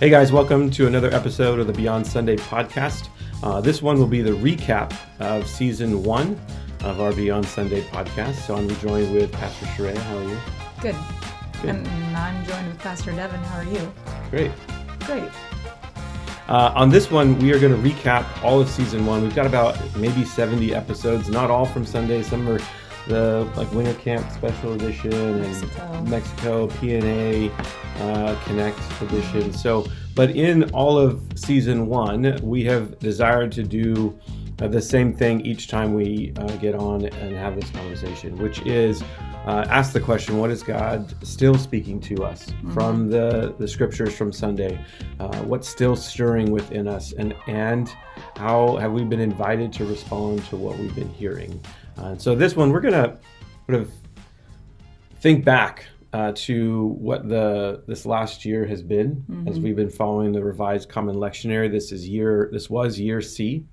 Hey guys, welcome to another episode of the Beyond Sunday podcast. This one will be the recap of season 1 of our Beyond Sunday podcast. So I'm joined with Pastor Sheree. How are you? Good. And I'm joined with Pastor Devin. How are you? Great. On this one, we are going to recap all of season 1. We've got about maybe 70 episodes, not all from Sunday. Some are the Winter Camp Special Edition and Mexico P&A Connect Edition. So, but in all of season 1, we have desired to do the same thing each time we get on and have this conversation, which is ask the question, what is God still speaking to us from the scriptures from Sunday? What's still stirring within us, and how have we been invited to respond to what we've been hearing? So this one, we're going to sort of think back to what this last year has been as we've been following the Revised Common Lectionary. This was year C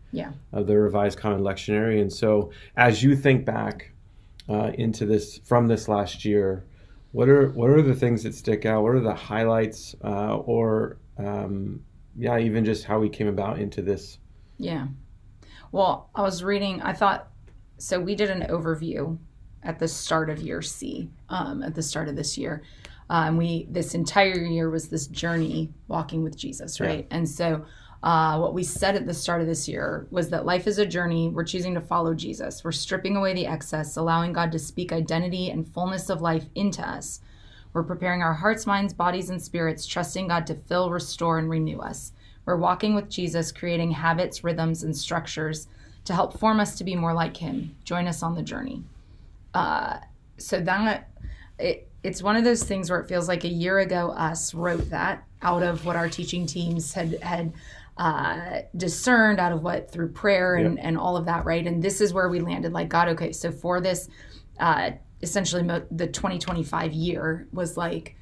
of the Revised Common Lectionary. And so as you think back into this from this last year, what are the things that stick out? What are the highlights even just how we came about into this? Yeah. Well, I was reading, so we did an overview at the start of year C, at the start of this year. This entire year was this journey walking with Jesus, right? Yeah. And so what we said at the start of this year was that life is a journey. We're choosing to follow Jesus. We're stripping away the excess, allowing God to speak identity and fullness of life into us. We're preparing our hearts, minds, bodies, and spirits, trusting God to fill, restore, and renew us. We're walking with Jesus, creating habits, rhythms, and structures to help form us to be more like him. Join us on the journey. It's one of those things where it feels like a year ago us wrote that out of what our teaching teams had discerned out of what through prayer and all of that, right? And this is where we landed, like, God, okay, so for this, essentially the 2025 year was like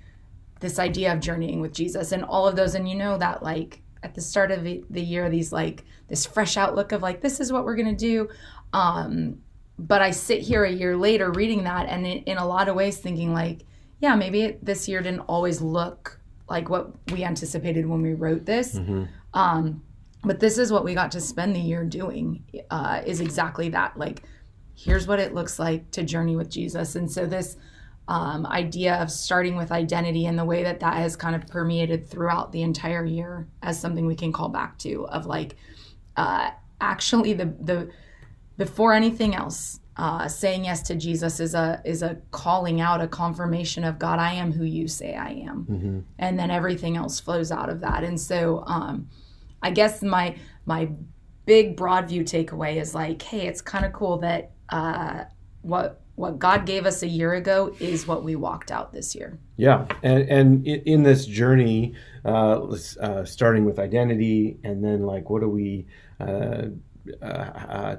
this idea of journeying with Jesus and all of those. And you know that, like, at the start of the year, these, like, this fresh outlook of, like, this is what we're going to do. But I sit here a year later reading that and in a lot of ways thinking, like, yeah, maybe this year didn't always look like what we anticipated when we wrote this. But this is what we got to spend the year doing, is exactly that. Like, here's what it looks like to journey with Jesus. And so this idea of starting with identity and the way that has kind of permeated throughout the entire year as something we can call back to, of, like, actually the before anything else, saying yes to Jesus is a calling out, a confirmation of, God, I am who you say I am. And then everything else flows out of that. And so I guess my big broad view takeaway is, like, hey, it's kind of cool that what God gave us a year ago is what we walked out this year. Yeah, and in this journey, starting with identity, and then, like, what are we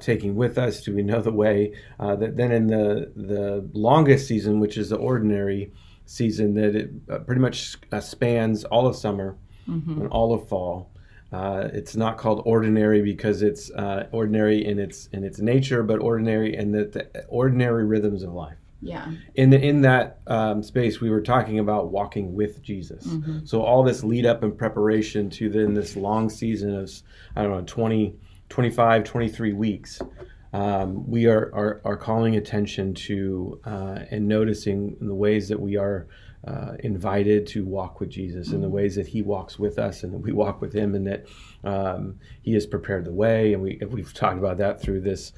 taking with us? Do we know the way? Then in the longest season, which is the ordinary season, that it pretty much spans all of summer and all of fall. It's not called ordinary because it's ordinary in its nature, but ordinary in the ordinary rhythms of life. Yeah. In that space, we were talking about walking with Jesus. So all this lead up and preparation to then this long season of 25, 23 weeks, we are calling attention to and noticing the ways that we are invited to walk with Jesus, and the ways that he walks with us and that we walk with him, and that he has prepared the way. And we've talked about that through this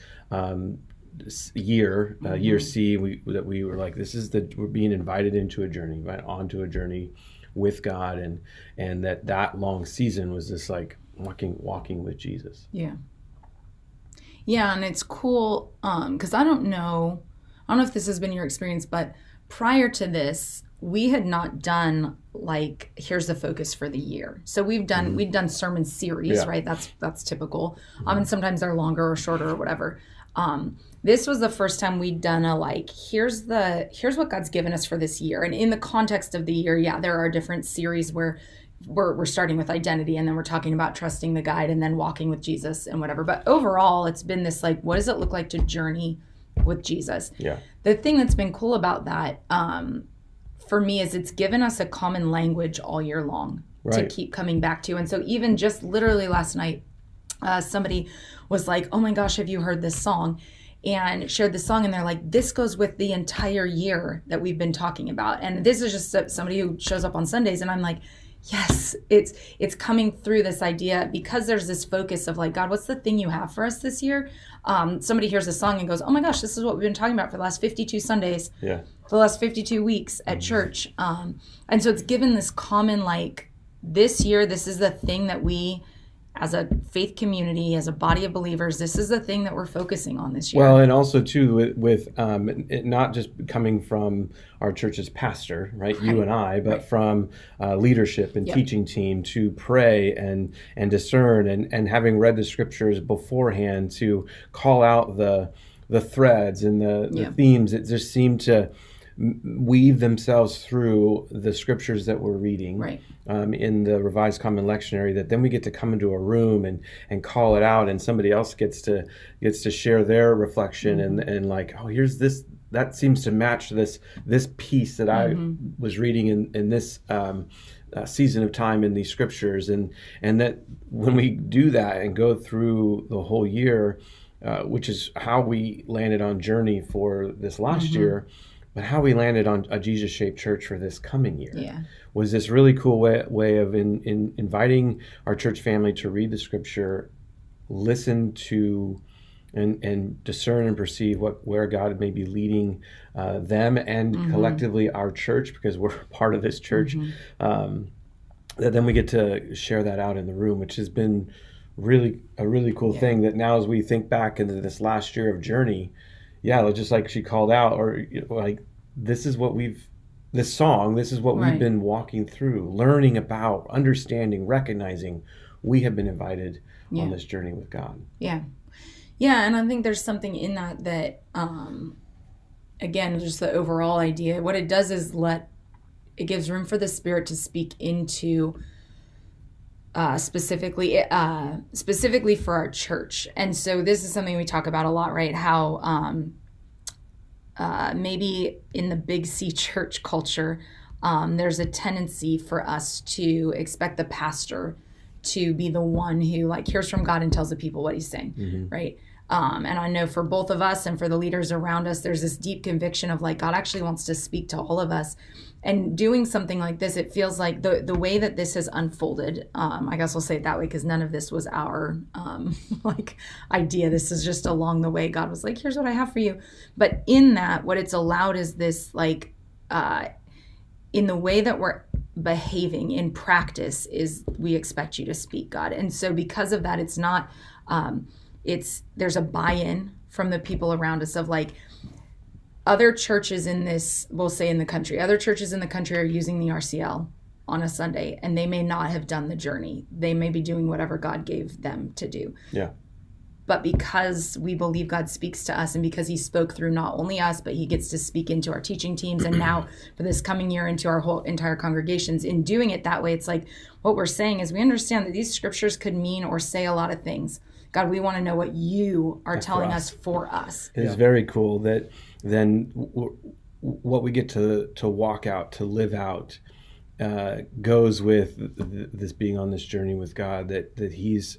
year, year C, that we were like, we're being invited into a journey, right, onto a journey with God, and that long season was this, like, walking with Jesus. Yeah, and it's cool because I don't know if this has been your experience, but prior to this, we had not done, like, here's the focus for the year. So we'd done sermon series, right? That's typical. And sometimes they're longer or shorter or whatever. This was the first time we'd done a, like, here's what God's given us for this year. And in the context of the year, there are different series where we're starting with identity, and then we're talking about trusting the guide, and then walking with Jesus and whatever. But overall, it's been this, like, what does it look like to journey with Jesus? Yeah. The thing that's been cool about that for me is it's given us a common language all year long. to keep coming back to. And so even just literally last night, somebody was like, oh my gosh, have you heard this song? And shared the song, and they're like, this goes with the entire year that we've been talking about. And this is just somebody who shows up on Sundays, and I'm like, yes, it's coming through this idea, because there's this focus of like, God, what's the thing you have for us this year? Somebody hears a song and goes, oh my gosh, this is what we've been talking about for the last 52 Sundays, for the last 52 weeks at church. And so it's given this common, like, this year, this is the thing that we, as a faith community, as a body of believers, this is the thing that we're focusing on this year. Well, and also too with it not just coming from our church's pastor, right? You and I, but from leadership and teaching team to pray and discern and having read the scriptures beforehand to call out the threads and the themes that just seem to weave themselves through the scriptures that we're reading in the Revised Common Lectionary, that then we get to come into a room and call it out, and somebody else gets to share their reflection and like, oh, here's this, that seems to match this piece that I was reading in this season of time in these scriptures, and that when we do that and go through the whole year, which is how we landed on Journey for this last year, but how we landed on a Jesus-shaped church for this coming year was this really cool way of inviting our church family to read the scripture, listen to and discern and perceive where God may be leading them and collectively our church, because we're part of this church. That then we get to share that out in the room, which has been a really cool thing. That now as we think back into this last year of Journey, just like she called out, or like, this is what we've been walking through, learning about, understanding, recognizing we have been invited on this journey with God. Yeah, and I think there's something in that again, just the overall idea, what it does is it gives room for the Spirit to speak into specifically for our church. And so this is something we talk about a lot, right? How maybe in the Big C church culture, there's a tendency for us to expect the pastor to be the one who like hears from God and tells the people what he's saying, right? And I know for both of us and for the leaders around us, there's this deep conviction of like, God actually wants to speak to all of us. And doing something like this, it feels like the way that this has unfolded, I guess I'll say it that way, because none of this was our like idea. This is just along the way. God was like, here's what I have for you. But in that, what it's allowed is this, like, in the way that we're behaving in practice is we expect you to speak, God. And so because of that, it's not, there's a buy-in from the people around us of like, other churches in this, we'll say in the country, other churches in the country are using the RCL on a Sunday, and they may not have done the journey. They may be doing whatever God gave them to do. Yeah. But because we believe God speaks to us, and because he spoke through not only us, but he gets to speak into our teaching teams, and now for this coming year into our whole entire congregations, in doing it that way, it's like what we're saying is we understand that these scriptures could mean or say a lot of things. God, we want to know what you are telling us for us. It is very cool that then what we get to walk out, to live out, goes with this being on this journey with God, that he's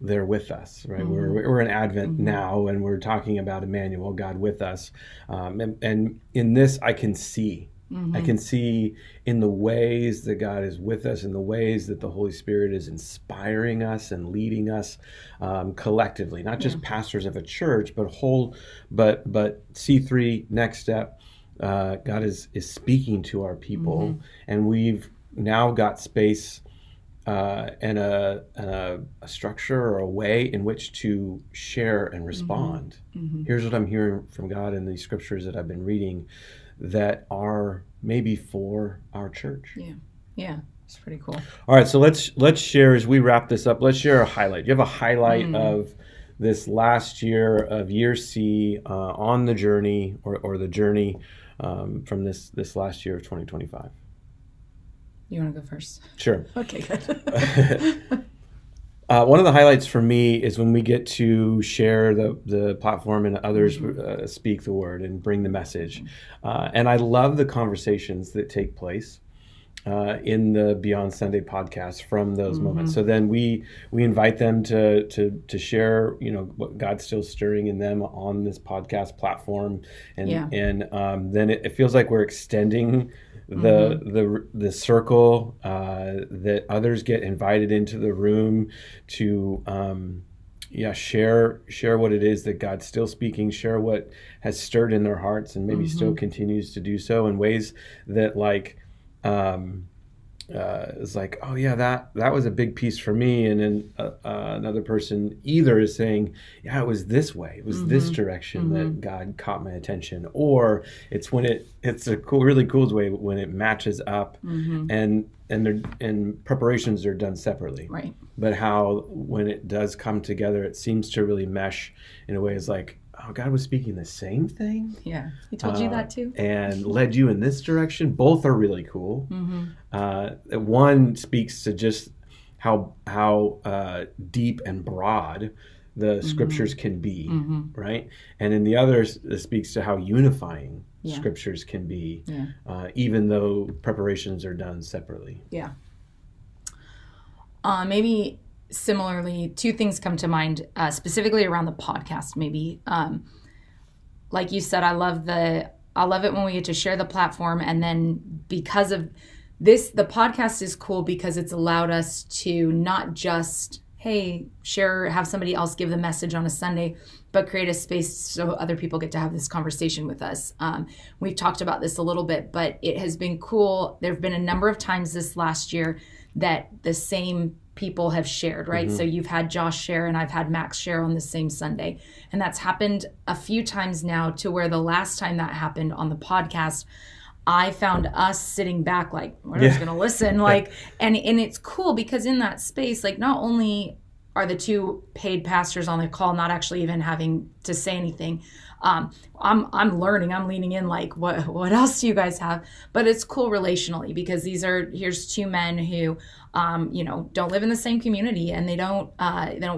there with us, right? We're in Advent now, and we're talking about Emmanuel, God with us. And in this, I can see. I can see in the ways that God is with us, in the ways that the Holy Spirit is inspiring us and leading us collectively, not just pastors of a church, but C3, Next Step. God is speaking to our people, and we've now got space and a structure or a way in which to share and respond. Here's what I'm hearing from God in these scriptures that I've been reading, that are maybe for our church. Yeah, it's pretty cool. All right, so let's share, as we wrap this up, let's share a highlight. You have a highlight of this last year of year C on the journey, or the journey from this last year of 2025. You want to go first? Sure. Okay, good. One of the highlights for me is when we get to share the platform and others speak the word and bring the message. And I love the conversations that take place. in the Beyond Sunday podcast from those moments. So then we invite them to share, what God's still stirring in them on this podcast platform, and then it feels like we're extending the circle, that others get invited into the room to share what it is that God's still speaking, share what has stirred in their hearts, and maybe still continues to do so in ways that it's like, oh yeah, that was a big piece for me, and then another person either is saying, yeah, it was this way, it was this direction that God caught my attention, or it's a really cool way when it matches up, and preparations are done separately, right? But how when it does come together, it seems to really mesh in a way. It's like, oh, God was speaking the same thing? Yeah. He told you that too? And led you in this direction. Both are really cool. One speaks to just how deep and broad the scriptures can be, right? And in the other, it speaks to how unifying scriptures can be, even though preparations are done separately. Yeah. Maybe similarly, two things come to mind, specifically around the podcast. Maybe, like you said, I love it when we get to share the platform, and then because of this, the podcast is cool because it's allowed us to not just have somebody else give the message on a Sunday, but create a space so other people get to have this conversation with us. We've talked about this a little bit, but it has been cool. There have been a number of times this last year that the same people have shared, right? So you've had Josh share and I've had Max share on the same Sunday. And that's happened a few times now, to where the last time that happened on the podcast, I found us sitting back like, we're just going to listen. And it's cool because in that space, not only are the two paid pastors on the call not actually even having to say anything, I'm learning, I'm leaning in what else do you guys have? But it's cool relationally because here's two men who, don't live in the same community, and they don't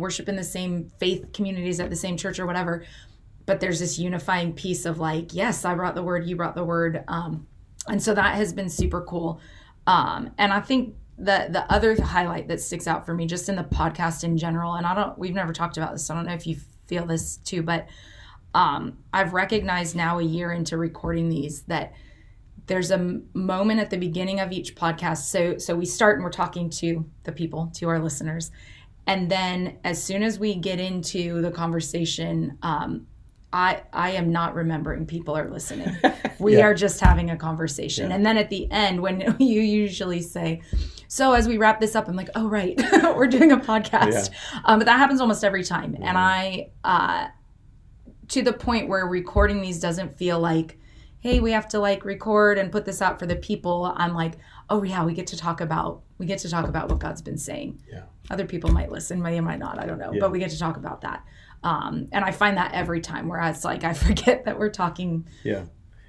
worship in the same faith communities at the same church or whatever. But there's this unifying piece of yes, I brought the word, you brought the word. And so that has been super cool. And I think the other highlight that sticks out for me just in the podcast in general, and we've never talked about this, so I don't know if you feel this too, but I've recognized now a year into recording these that there's a moment at the beginning of each podcast. So we start and we're talking to the people, to our listeners. And then as soon as we get into the conversation, I am not remembering people are listening. We are just having a conversation. Yeah. And then at the end, when you usually say, so as we wrap this up, I'm like, oh, right, we're doing a podcast. Yeah. But that happens almost every time. Mm-hmm. And I, to the point where recording these doesn't feel like, hey, we have to record and put this out for the people. I'm like, oh yeah, we get to talk about what God's been saying. Yeah. Other people might listen, they might not, I don't know. Yeah. But we get to talk about that. And I find that every time, whereas I forget that we're talking,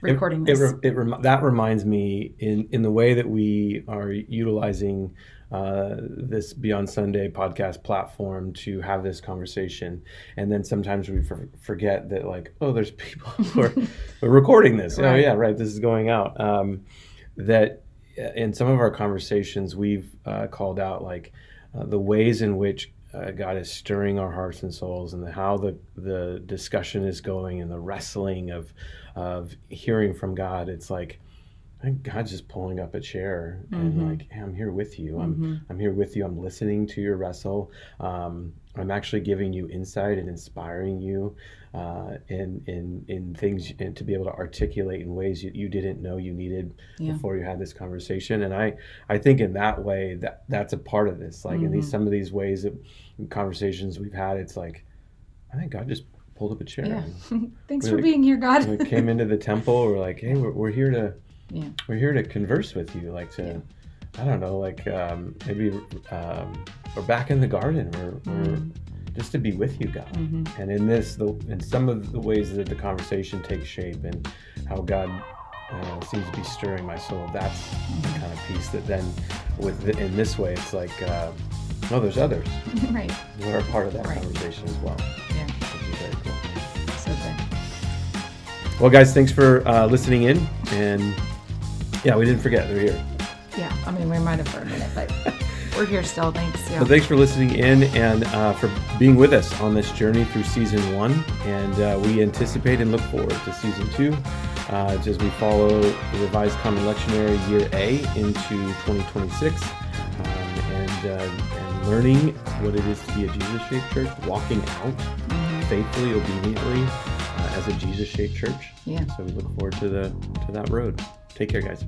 recording this. That reminds me in the way that we are utilizing this Beyond Sunday podcast platform to have this conversation. And then sometimes we forget that there's people who are recording this. Right. Oh yeah, right. This is going out. That in some of our conversations, we've called out the ways in which God is stirring our hearts and souls, and how the discussion is going, and the wrestling of hearing from God. It's I think God's just pulling up a chair and hey, I'm here with you. I'm here with you. I'm listening to your wrestle. I'm actually giving you insight and inspiring you in things, and to be able to articulate in ways you didn't know you needed before you had this conversation. And I think in that way that's a part of this. In some of these ways that conversations we've had, it's I think God just pulled up a chair. Yeah. Thanks for being here, God. We came into the temple. We're hey, we're here to. Yeah. We're here to converse with you, I don't know, maybe we're back in the garden. We're just to be with you, God. And in some of the ways that the conversation takes shape, and how God seems to be stirring my soul, that's the kind of piece that then, in this way, it's no, there's others. Right. We're a part of that conversation as well. Yeah. Which is very cool. So good. Well, guys, thanks for listening in, and. Yeah, we didn't forget. They're here. Yeah, I mean, we might have for a minute, but we're here still. Thanks. Yeah. Well, thanks for listening in and for being with us on this journey through season 1. And we anticipate and look forward to season 2 as we follow the Revised Common Lectionary Year A into 2026 and learning what it is to be a Jesus-shaped church, walking out faithfully, obediently as a Jesus-shaped church. Yeah. So we look forward to that road. Take care, guys.